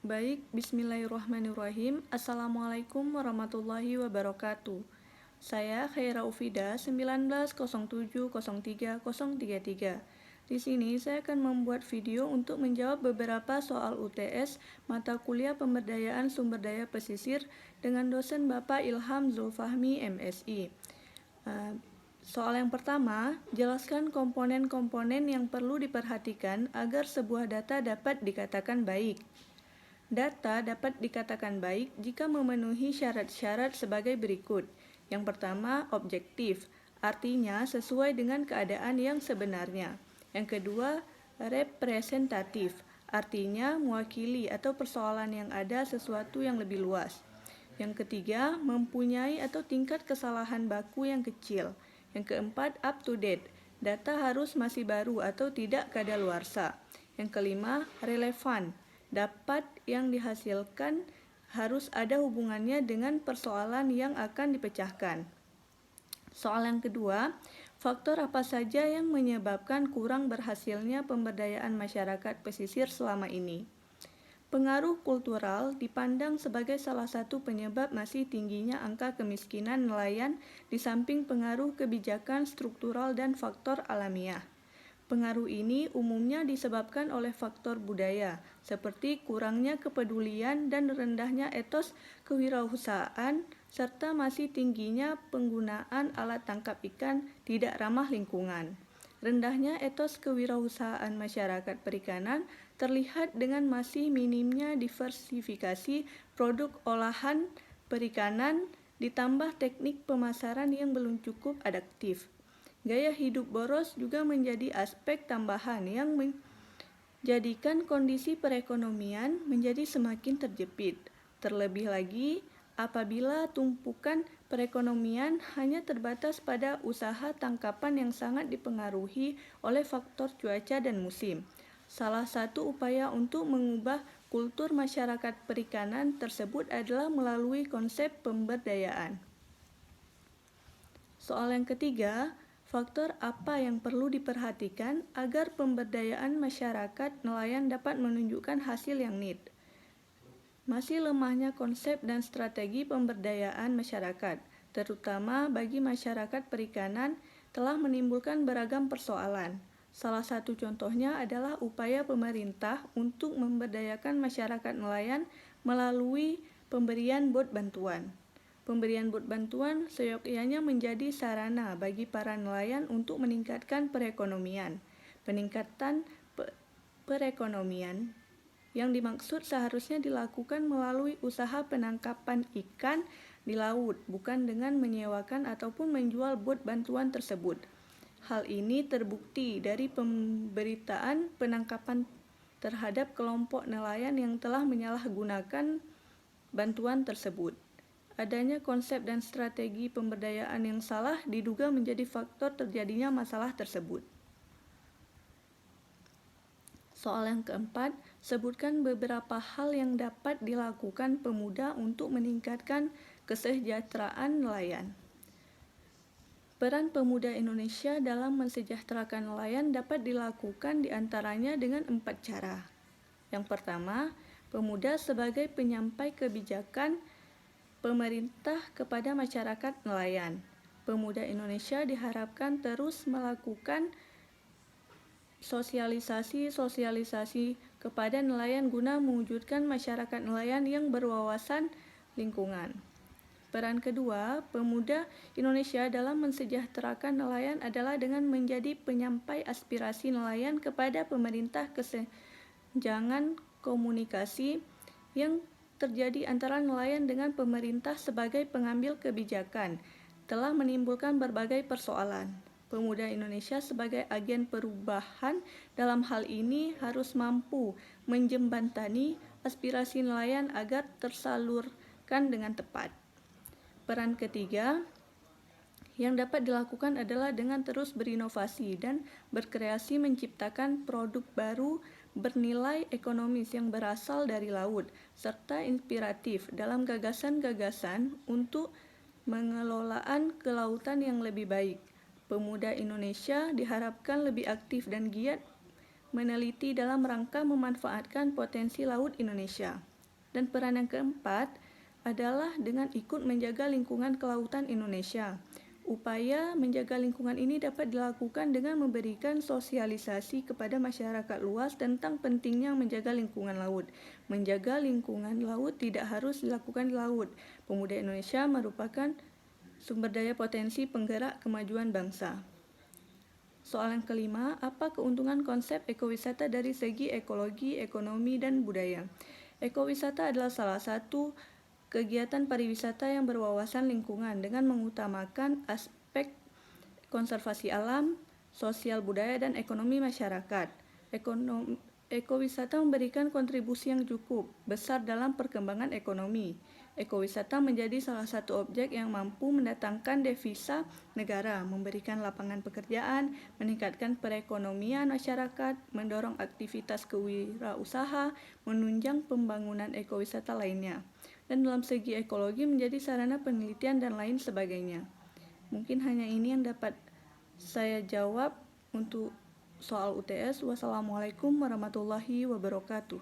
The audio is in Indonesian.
Baik, bismillahirrahmanirrahim. Assalamualaikum warahmatullahi wabarakatuh. Saya Khaira Ufida 19070333. Di sini saya akan membuat video untuk menjawab beberapa soal UTS mata kuliah pemberdayaan sumber daya pesisir dengan dosen Bapak Ilham Zulfahmi MSI. Soal yang pertama, jelaskan komponen-komponen yang perlu diperhatikan agar sebuah data dapat dikatakan baik. Data dapat dikatakan baik jika memenuhi syarat-syarat sebagai berikut. Yang pertama, objektif, artinya sesuai dengan keadaan yang sebenarnya. Yang kedua, representatif, artinya mewakili atau persoalan yang ada sesuatu yang lebih luas. Yang ketiga, mempunyai atau tingkat kesalahan baku yang kecil. Yang keempat, up to date, data harus masih baru atau tidak kadaluarsa. Yang kelima, relevan, dapat yang dihasilkan harus ada hubungannya dengan persoalan yang akan dipecahkan. Soal yang kedua, faktor apa saja yang menyebabkan kurang berhasilnya pemberdayaan masyarakat pesisir selama ini? Pengaruh kultural dipandang sebagai salah satu penyebab masih tingginya angka kemiskinan nelayan di samping pengaruh kebijakan struktural dan faktor alamiah. Pengaruh ini umumnya disebabkan oleh faktor budaya, seperti kurangnya kepedulian dan rendahnya etos kewirausahaan, serta masih tingginya penggunaan alat tangkap ikan tidak ramah lingkungan. Rendahnya etos kewirausahaan masyarakat perikanan terlihat dengan masih minimnya diversifikasi produk olahan perikanan, ditambah teknik pemasaran yang belum cukup adaptif. Gaya hidup boros juga menjadi aspek tambahan yang menjadikan kondisi perekonomian menjadi semakin terjepit. Terlebih lagi, apabila tumpukan perekonomian hanya terbatas pada usaha tangkapan yang sangat dipengaruhi oleh faktor cuaca dan musim. Salah satu upaya untuk mengubah kultur masyarakat perikanan tersebut adalah melalui konsep pemberdayaan. Soal yang ketiga, faktor apa yang perlu diperhatikan agar pemberdayaan masyarakat nelayan dapat menunjukkan hasil yang neat? Masih lemahnya konsep dan strategi pemberdayaan masyarakat, terutama bagi masyarakat perikanan, telah menimbulkan beragam persoalan. Salah satu contohnya adalah upaya pemerintah untuk memberdayakan masyarakat nelayan melalui pemberian bot bantuan. Pemberian bot bantuan seyogyanya menjadi sarana bagi para nelayan untuk meningkatkan perekonomian. Peningkatan perekonomian yang dimaksud seharusnya dilakukan melalui usaha penangkapan ikan di laut, bukan dengan menyewakan ataupun menjual bot bantuan tersebut. Hal ini terbukti dari pemberitaan penangkapan terhadap kelompok nelayan yang telah menyalahgunakan bantuan tersebut. Adanya konsep dan strategi pemberdayaan yang salah diduga menjadi faktor terjadinya masalah tersebut. Soal yang keempat, sebutkan beberapa hal yang dapat dilakukan pemuda untuk meningkatkan kesejahteraan nelayan. Peran pemuda Indonesia dalam mensejahterakan nelayan dapat dilakukan diantaranya dengan 4 cara. Yang pertama, pemuda sebagai penyampai kebijakan pemerintah kepada masyarakat nelayan. Pemuda Indonesia diharapkan terus melakukan sosialisasi kepada nelayan guna mewujudkan masyarakat nelayan yang berwawasan lingkungan. Peran kedua, pemuda Indonesia dalam mensejahterakan nelayan adalah dengan menjadi penyampai aspirasi nelayan kepada pemerintah. Kesenjangan komunikasi yang terjadi antara nelayan dengan pemerintah sebagai pengambil kebijakan telah menimbulkan berbagai persoalan. Pemuda Indonesia sebagai agen perubahan dalam hal ini harus mampu menjembatani aspirasi nelayan agar tersalurkan dengan tepat. Peran ketiga yang dapat dilakukan adalah dengan terus berinovasi dan berkreasi menciptakan produk baru bernilai ekonomis yang berasal dari laut, serta inspiratif dalam gagasan-gagasan untuk pengelolaan kelautan yang lebih baik. Pemuda Indonesia diharapkan lebih aktif dan giat meneliti dalam rangka memanfaatkan potensi laut Indonesia. Dan peran yang keempat adalah dengan ikut menjaga lingkungan kelautan Indonesia. Upaya menjaga lingkungan ini dapat dilakukan dengan memberikan sosialisasi kepada masyarakat luas tentang pentingnya menjaga lingkungan laut. Menjaga lingkungan laut tidak harus dilakukan di laut. Pemuda Indonesia merupakan sumber daya potensi penggerak kemajuan bangsa. Soal yang kelima, apa keuntungan konsep ekowisata dari segi ekologi, ekonomi, dan budaya? Ekowisata adalah salah satu kegiatan pariwisata yang berwawasan lingkungan dengan mengutamakan aspek konservasi alam, sosial budaya, dan ekonomi masyarakat. Ekowisata memberikan kontribusi yang cukup besar dalam perkembangan ekonomi. Ekowisata menjadi salah satu objek yang mampu mendatangkan devisa negara, memberikan lapangan pekerjaan, meningkatkan perekonomian masyarakat, mendorong aktivitas kewirausaha, menunjang pembangunan ekowisata lainnya. Dan dalam segi ekologi menjadi sarana penelitian dan lain sebagainya. Mungkin hanya ini yang dapat saya jawab untuk soal UTS. Wassalamualaikum warahmatullahi wabarakatuh.